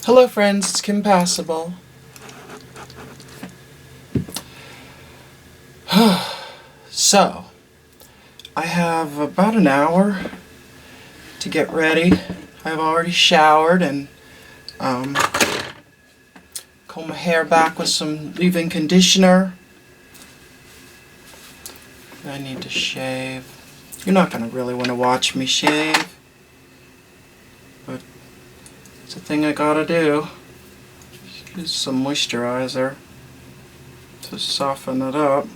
Hello friends, it's Kim Passable. So, I have about an hour to get ready. I've already showered and combed my hair back with some leave-in conditioner. I need to shave. You're not going to really want to watch me shave, but it's a thing I gotta do. Use some moisturizer to soften it up.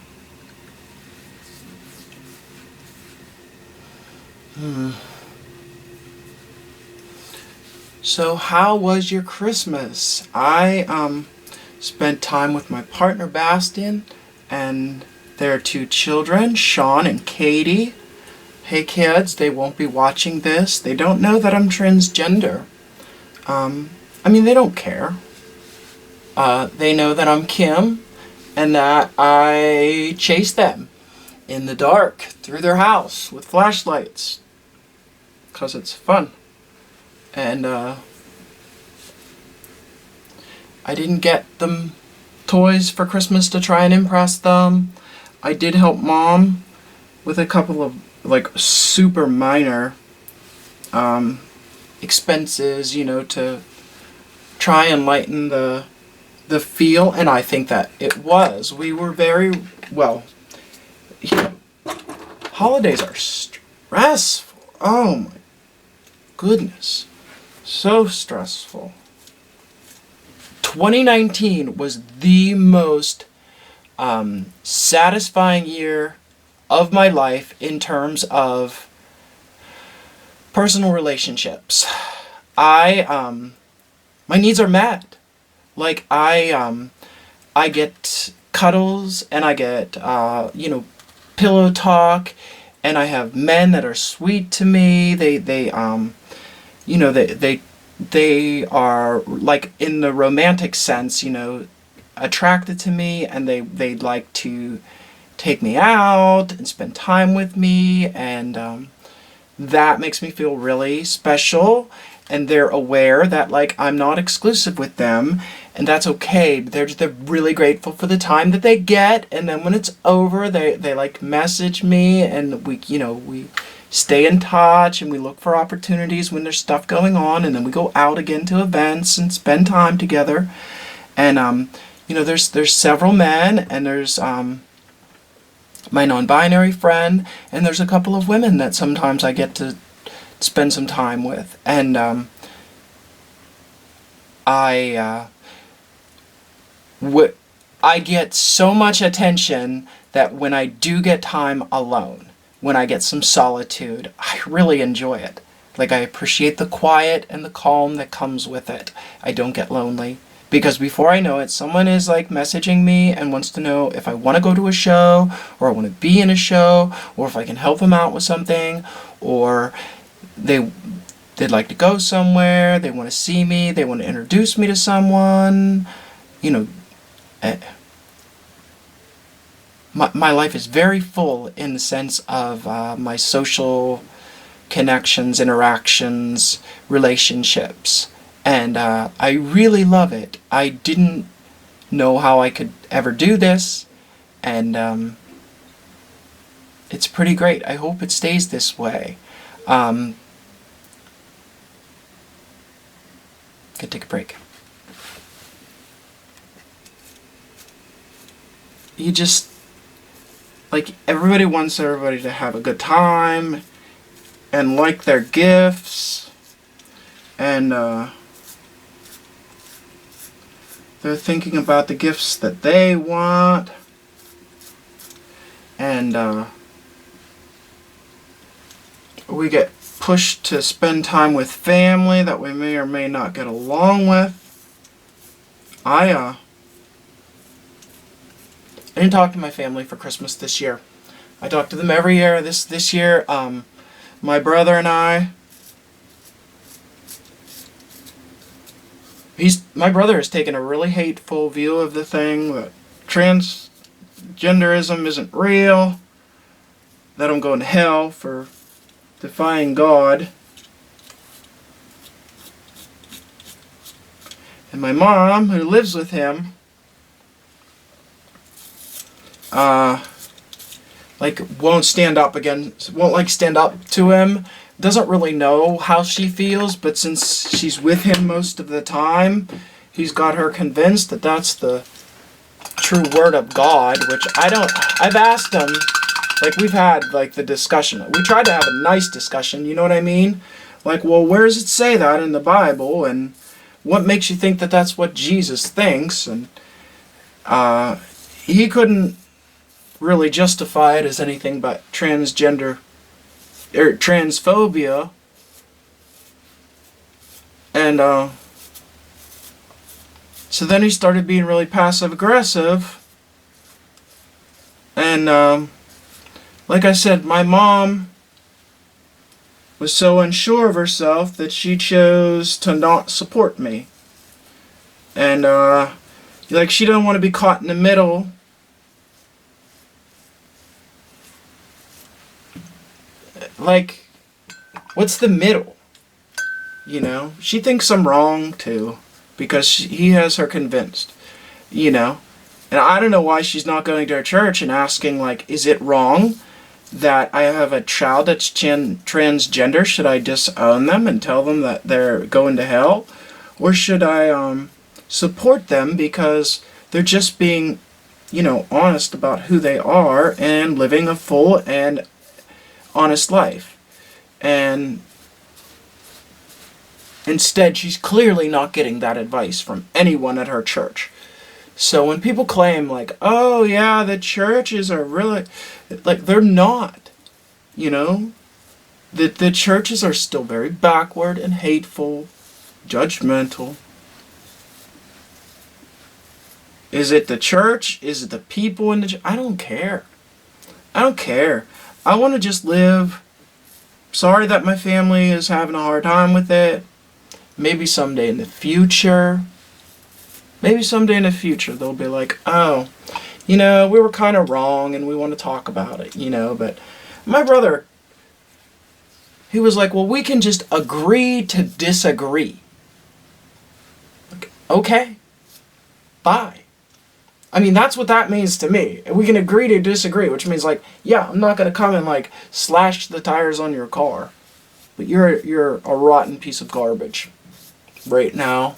So how was your Christmas? I spent time with my partner Bastian and their two children, Sean and Katie. Hey kids, they won't be watching this. They don't know that I'm transgender. They don't care. They know that I'm Kim and that I chase them in the dark through their house with flashlights because it's fun. And I didn't get them toys for Christmas to try and impress them. I did help Mom with a couple of super minor expenses, to try and lighten the feel, and I think that it was. We were very well. Holidays are stressful. Oh my goodness. So stressful. 2019 was the most satisfying year of my life in terms of personal relationships. My needs are met. I get cuddles and I get pillow talk, and I have men that are sweet to me. They are, like, in the romantic sense, attracted to me, and they'd like to take me out and spend time with me, and that makes me feel really special. And they're aware that, I'm not exclusive with them, and that's okay. They're really grateful for the time that they get, and then when it's over, they message me, and we stay in touch, and we look for opportunities when there's stuff going on, and then we go out again to events and spend time together. And there's several men, and there's my non-binary friend, and there's a couple of women that sometimes I get to spend some time with, and I get so much attention that when I do get time alone, when I get some solitude, I really enjoy it. I appreciate the quiet and the calm that comes with it. I don't get lonely. Because before I know it, someone is messaging me and wants to know if I want to go to a show, or I want to be in a show, or if I can help them out with something, or they'd like to go somewhere, they want to see me, they want to introduce me to someone. My life is very full in the sense of my social connections, interactions, relationships. And I really love it. I didn't know how I could ever do this, and it's pretty great. I hope it stays this way. Gonna take a break. You just, everybody wants everybody to have a good time and like their gifts, and they're thinking about the gifts that they want, and we get pushed to spend time with family that we may or may not get along with. I didn't talk to my family for Christmas this year. I talk to them every year. This year, my brother and I, my brother has taken a really hateful view of the thing, that transgenderism isn't real, that I'm going to hell for defying God. And my mom, who lives with him, won't stand up to him. Doesn't really know how she feels, but since she's with him most of the time, he's got her convinced that that's the true word of God, which I've asked him, we've had, the discussion. We tried to have a nice discussion, you know what I mean? Well, where does it say that in the Bible, and what makes you think that that's what Jesus thinks? And he couldn't really justify it as anything but transphobia. And so then he started being really passive aggressive. And like I said, my mom was so unsure of herself that she chose to not support me. And she didn't want to be caught in the middle. What's the middle? She thinks I'm wrong too, because he has her convinced, And I don't know why she's not going to her church and asking, is it wrong that I have a child that's transgender? Should I disown them and tell them that they're going to hell? Or should I support them because they're just being, honest about who they are and living a full and honest life? And instead, she's clearly not getting that advice from anyone at her church. So when people claim, oh yeah, the churches are really, they're not, The churches are still very backward and hateful, judgmental. Is it the church? Is it the people in the church? I don't care. I don't care. I want to just live. Sorry that my family is having a hard time with it. Maybe someday in the future. They'll be like, oh, we were kind of wrong and we want to talk about it, But my brother, he was like, well, we can just agree to disagree. Okay, bye. I mean, that's what that means to me. We can agree to disagree, which means yeah, I'm not going to come and slash the tires on your car. But you're a rotten piece of garbage right now.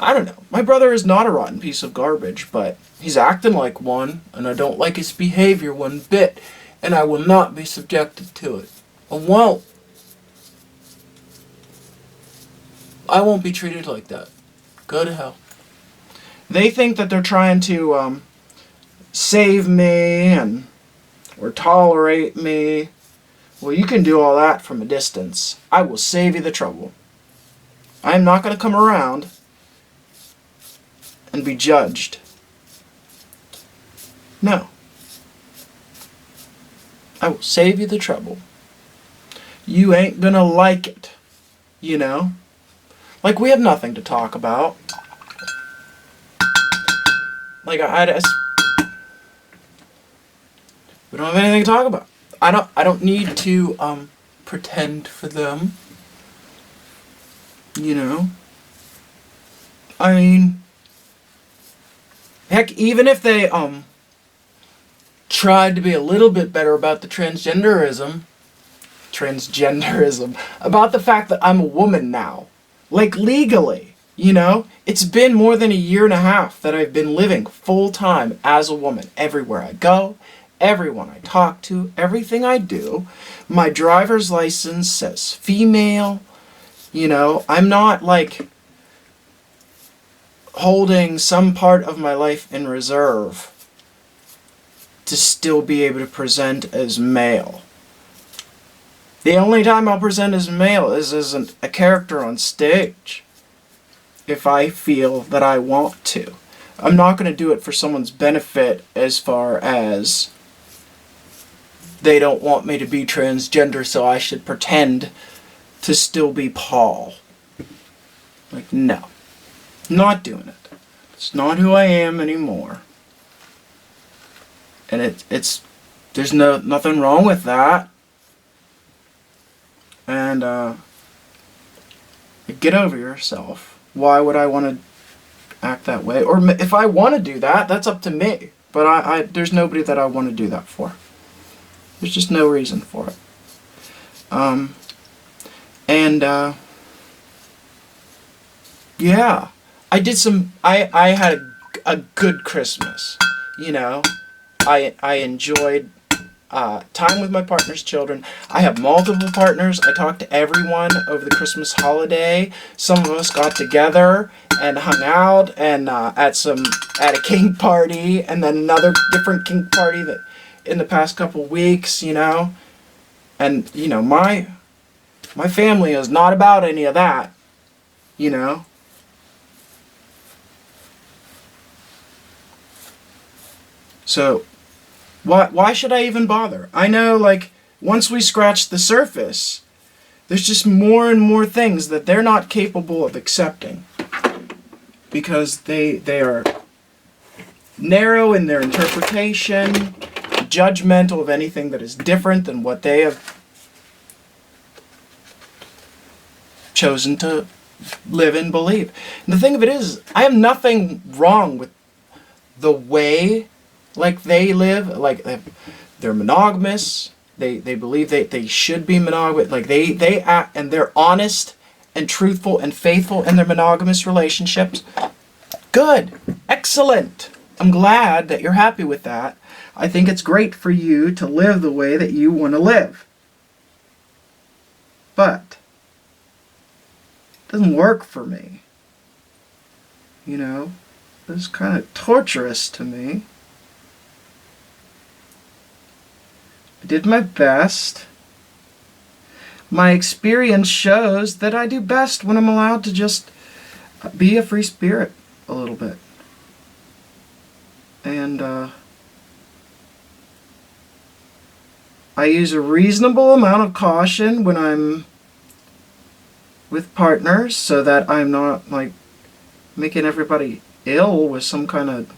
I don't know. My brother is not a rotten piece of garbage, but he's acting like one, and I don't like his behavior one bit, and I will not be subjected to it. I won't. I won't be treated like that. Go to hell. They think that they're trying to save me or tolerate me. Well, you can do all that from a distance. I will save you the trouble. I am not going to come around and be judged. No. I will save you the trouble. You ain't going to like it. We have nothing to talk about. We don't have anything to talk about. I don't need to pretend for them. I mean, heck, even if they tried to be a little bit better about the transgenderism, about the fact that I'm a woman now, legally. It's been more than a year and a half that I've been living full time as a woman. Everywhere I go, everyone I talk to, everything I do. My driver's license says female. I'm not holding some part of my life in reserve to still be able to present as male. The only time I'll present as male is as a character on stage. If I feel that I want to. I'm not going to do it for someone's benefit as far as they don't want me to be transgender, so I should pretend to still be Paul. No. Not doing it. It's not who I am anymore. And there's nothing wrong with that. And get over yourself. why would I want to act that way? Or if I want to do that, that's up to me. But there's nobody that I want to do that for. There's just no reason for it. Yeah, I had a good Christmas. You know, I enjoyed time with my partner's children. I have multiple partners. I talked to everyone over the Christmas holiday. Some of us got together and hung out and at a kink party, and then another different kink party that in the past couple weeks, you know. And you know, my family is not about any of that, you know. So why should I even bother? I know, like, once we scratch the surface, there's just more and more things that they're not capable of accepting, because they are narrow in their interpretation, judgmental of anything that is different than what they have chosen to live and believe. And the thing of it is, I have nothing wrong with the way, like, they live. Like, they're monogamous. They believe they should be monogamous. Like, they act, and they're honest and truthful and faithful in their monogamous relationships. Good. Excellent. I'm glad that you're happy with that. I think it's great for you to live the way that you want to live. But it doesn't work for me. You know, it's kind of torturous to me. I did my best. My experience shows that I do best when I'm allowed to just be a free spirit a little bit. And I use a reasonable amount of caution when I'm with partners, so that I'm not, like, making everybody ill with some kind of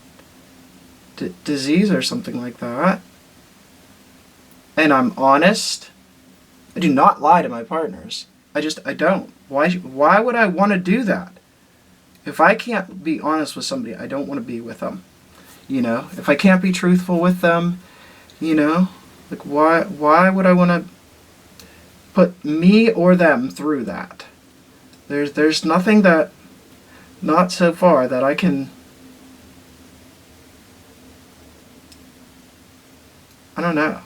disease or something like that. And I'm honest. I do not lie to my partners. I don't. Why would I want to do that? If I can't be honest with somebody, I don't want to be with them. You know, if I can't be truthful with them, you know, like, why would I want to put me or them through that? There's nothing that, not so far, that I can, I don't know.